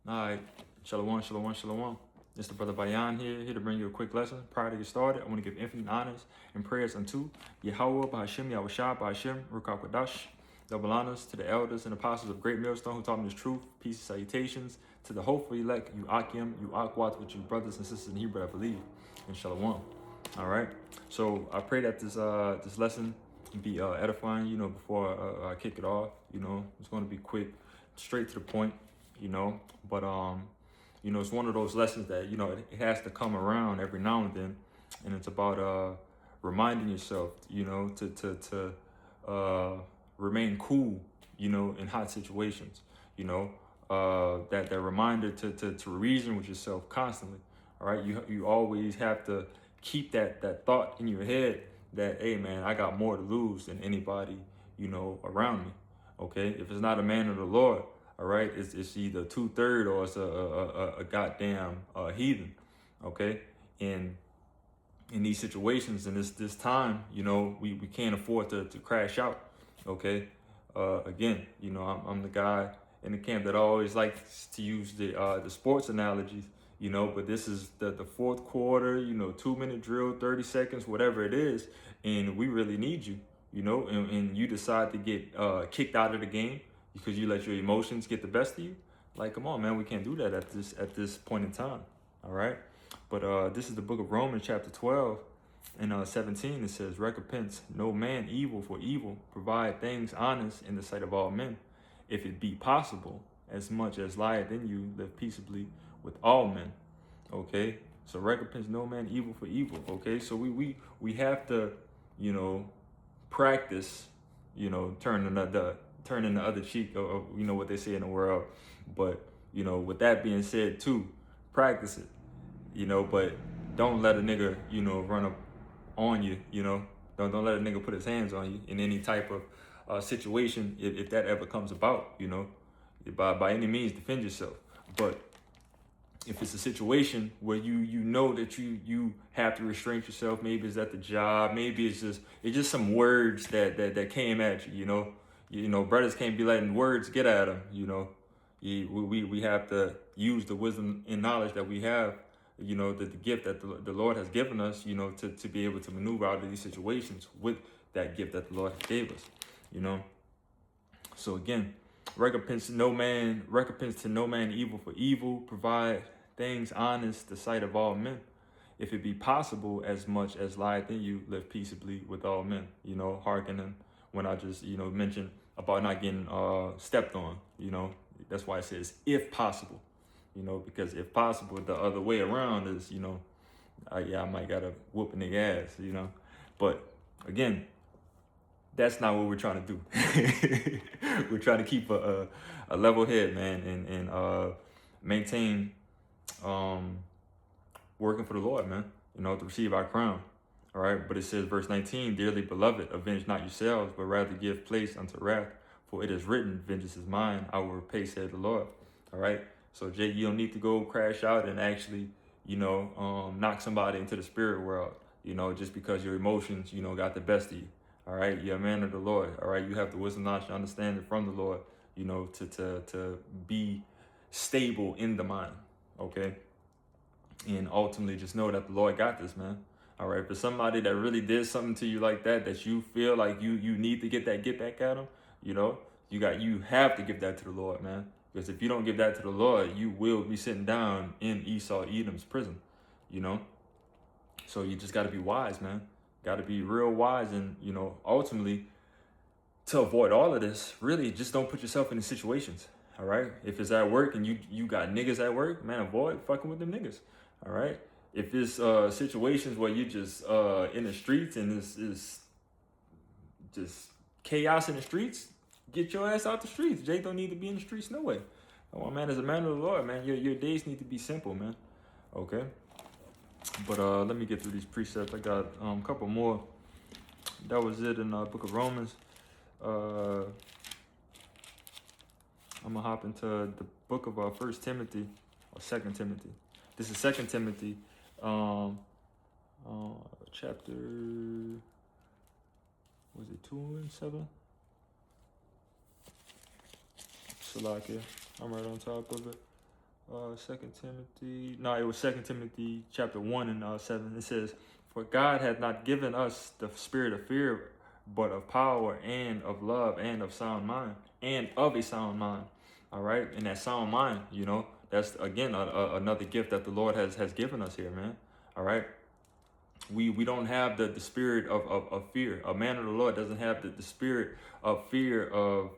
All right, shalom, shalom, shalom. It's the brother Bayan here to bring you a quick lesson. Prior to get started, I want to give infinite honors and prayers unto Yahweh, Bahashim, Yahushua, Bahashim, Ruach Kwadash. Double honors to the elders and apostles of Great Millstone who taught me this truth. Peace and salutations to the hopeful elect, you Akim, you Akwat, with you brothers and sisters in Hebrew, I believe, and shalom. All right, so I pray that this lesson be edifying. Before I kick it off, it's going to be quick, straight to the point. But it's one of those lessons that it has to come around every now and then, and it's about reminding yourself, to remain cool, in hot situations, that reminder to reason with yourself constantly. All right, you always have to keep that thought in your head that, hey man, I got more to lose than anybody around me. Okay, if it's not a man of the Lord, all right, it's either 2/3 or it's a goddamn heathen. Okay, and in these situations and this time, we can't afford to crash out. Okay, again, I'm the guy in the camp that always likes to use the sports analogies. But this is the fourth quarter. 2-minute drill, 30 seconds, whatever it is, and we really need you. And you decide to get kicked out of the game because you let your emotions get the best of you. Like, come on, man, we can't do that at this point in time. All right. But this is the book of Romans, chapter 12 and 17. It says, recompense no man evil for evil, provide things honest in the sight of all men. If it be possible, as much as lieth in you, live peaceably with all men. Okay, so recompense no man evil for evil. Okay, so we have to, practice, turning the other cheek, or what they say in the world. But with that being said, too, practice it. But don't let a nigga, run up on you, Don't let a nigga put his hands on you in any type of situation if that ever comes about, By any means, defend yourself. But if it's a situation where you know that you have to restrain yourself, maybe it's at the job, maybe it's just some words that came at you, brothers can't be letting words get at them, we have to use the wisdom and knowledge that we have, the gift that the Lord has given us, to be able to maneuver out of these situations with that gift that the Lord gave us, So again, recompense to no man evil for evil, provide things honest the sight of all men. If it be possible, as much as lieth in you, live peaceably with all men. Hearkening when I just, mentioned about not getting stepped on, That's why it says if possible, because if possible, the other way around is, I might gotta whoop a nigga ass, But again, that's not what we're trying to do. We're trying to keep a level head, man, and maintain working for the Lord, man, to receive our crown. All right. But it says, verse 19, dearly beloved, avenge not yourselves, but rather give place unto wrath. For it is written, vengeance is mine, I will repay, said the Lord. All right. So, Jay, you don't need to go crash out and actually, knock somebody into the spirit world, just because your emotions, got the best of you. All right. You're a man of the Lord. All right. You have the wisdom, knowledge, and understanding from the Lord, to be stable in the mind. Okay. And ultimately just know that the Lord got this, man. All right. For somebody that really did something to you like that you feel like you need to get back at them, you have to give that to the Lord, man. Because if you don't give that to the Lord, you will be sitting down in Esau Edom's prison, So you just got to be wise, man. Got to be real wise. And, ultimately, to avoid all of this, really just don't put yourself in the situations. All right. If it's at work and you got niggas at work, man, avoid fucking with them niggas. All right. If it's situations where you just in the streets and it's just chaos in the streets, get your ass out the streets. Jay don't need to be in the streets no way. Oh man, as a man of the Lord, man, your days need to be simple, man. Okay. But let me get through these precepts. I got a couple more. That was it in the book of Romans. I'm gonna hop into the book of 1 Timothy or 2 Timothy. This is 2 Timothy, chapter, was it 2 and 7? Salakia, I'm right on top of it. Second Timothy. No, it was Second Timothy chapter 1 and 7. It says, "For God hath not given us the spirit of fear, but of power and of love and of sound mind and of a sound mind." All right, and that sound mind, that's again another gift that the Lord has given us here, man. All right, we don't have the spirit of fear. A man of the Lord doesn't have the spirit of fear of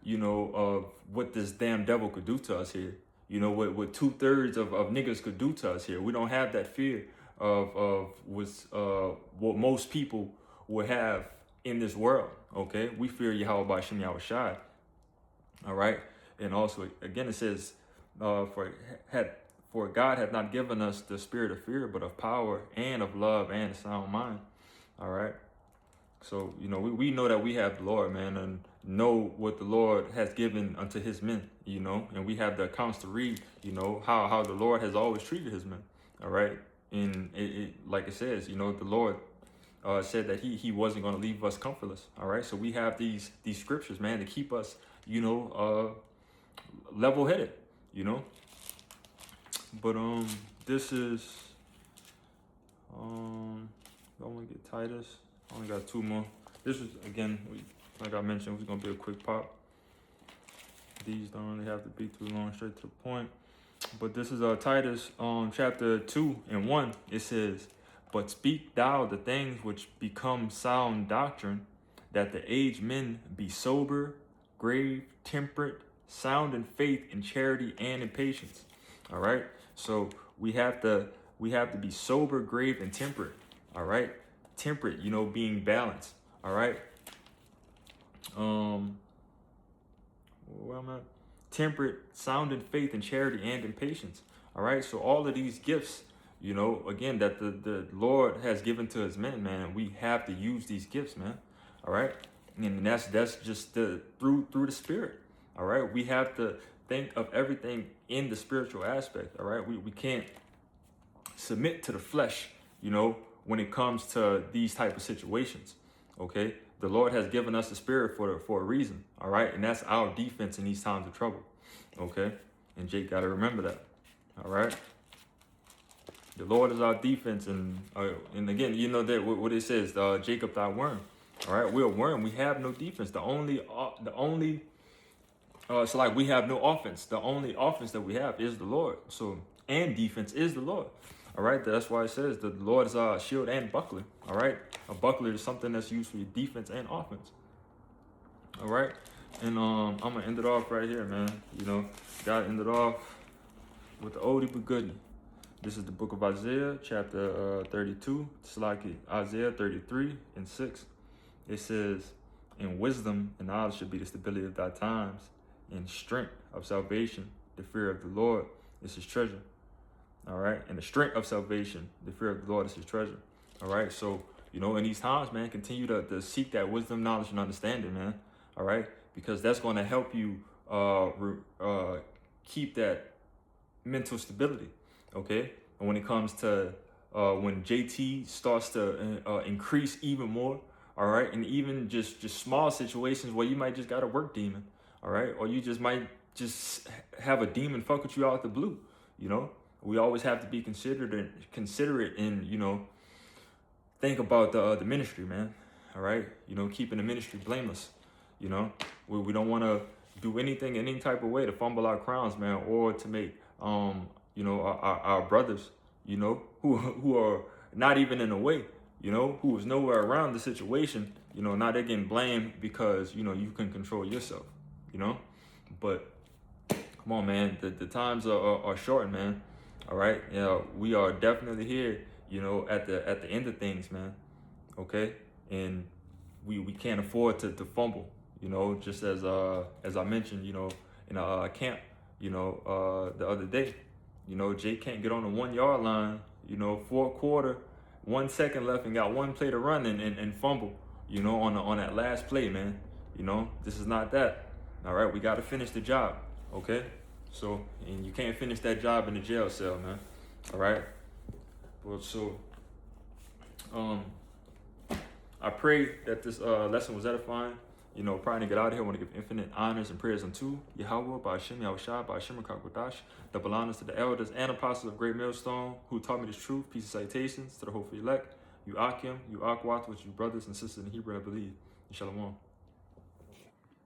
of what this damn devil could do to us here. What 2/3 of niggas could do to us here. We don't have that fear of what most people would have in this world. Okay, we fear Yahweh Ba'Shem Yahweh Shai. All right, and also again it says, for God hath not given us the spirit of fear, but of power and of love and a sound mind. All right. So, we know that we have the Lord, man, and know what the Lord has given unto his men, and we have the accounts to read, how the Lord has always treated his men. All right. And like it says, the Lord said that he wasn't going to leave us comfortless. All right. So we have these scriptures, man, to keep us, level headed, But this is I want to get Titus. I only got 2 more. This is again, like I mentioned, it's gonna be a quick pop. These don't really have to be too long, straight to the point. But this is Titus chapter 2 and 1. It says, "But speak thou the things which become sound doctrine, that the aged men be sober, grave, temperate, sound in faith, in charity, and in patience." All right. So we have to be sober, grave, and temperate. All right. Temperate, being balanced. All right. Where am I? Temperate, sound in faith, in charity, and in patience. All right. So all of these gifts, again, that the Lord has given to his men, man, we have to use these gifts, man. All right. And that's just through the Spirit. All right. We have to think of everything in the spiritual aspect. All right. We can't submit to the flesh, when it comes to these type of situations. Okay. The Lord has given us the Spirit for a reason. All right. And that's our defense in these times of trouble. Okay. And Jake got to remember that. All right. The Lord is our defense. And again, that what it says, Jacob, thy worm. All right. We're a worm. We have no defense. So like we have no offense. The only offense that we have is the Lord. So, and defense is the Lord. All right. That's why it says the Lord is our shield and buckler. All right. A buckler is something that's used for your defense and offense. All right. And I'm going to end it off right here, man. Got to end it off with the oldie but goodie. This is the book of Isaiah, chapter 32. It's like Isaiah 33 and 6. It says, "In wisdom and knowledge should be the stability of thy times. In strength of salvation, the fear of the Lord is his treasure." All right. And the strength of salvation, the fear of the Lord is his treasure. All right. So, in these times, man, continue to seek that wisdom, knowledge, and understanding, man. All right. Because that's going to help you keep that mental stability. Okay. And when it comes to when JT starts to increase even more. All right. And even just small situations where you might just got a work demon. All right. Or you just might just have a demon fuck with you out the blue. We always have to be considerate and, think about the ministry, man. All right. Keeping the ministry blameless. We don't want to do anything in any type of way to fumble our crowns, man, or to make, our brothers, who are not even in the way, who is nowhere around the situation, now they're getting blamed because, you can control yourself, but come on, man, the times are short, man. All right. We are definitely here, at the end of things, man. Okay. And we can't afford to fumble, just as I mentioned, in a camp, the other day, Jake can't get on the 1 yard line, fourth quarter, 1 second left and got one play to run and fumble, on that last play, man. This is not that. All right. We got to finish the job. Okay. So, and you can't finish that job in the jail cell, man. All right. Well, so, I pray that this lesson was edifying. Prior to get out of here, I want to give infinite honors and prayers unto Yahweh, Ba'ashem, Yahushua, Ba'ashem, Rakakwadash, double honors to the elders and apostles of Great Millstone who taught me this truth. Peace and salutations to the hopeful elect. You Akim, you Akwat, which you brothers and sisters in Hebrew, I believe. Shalom.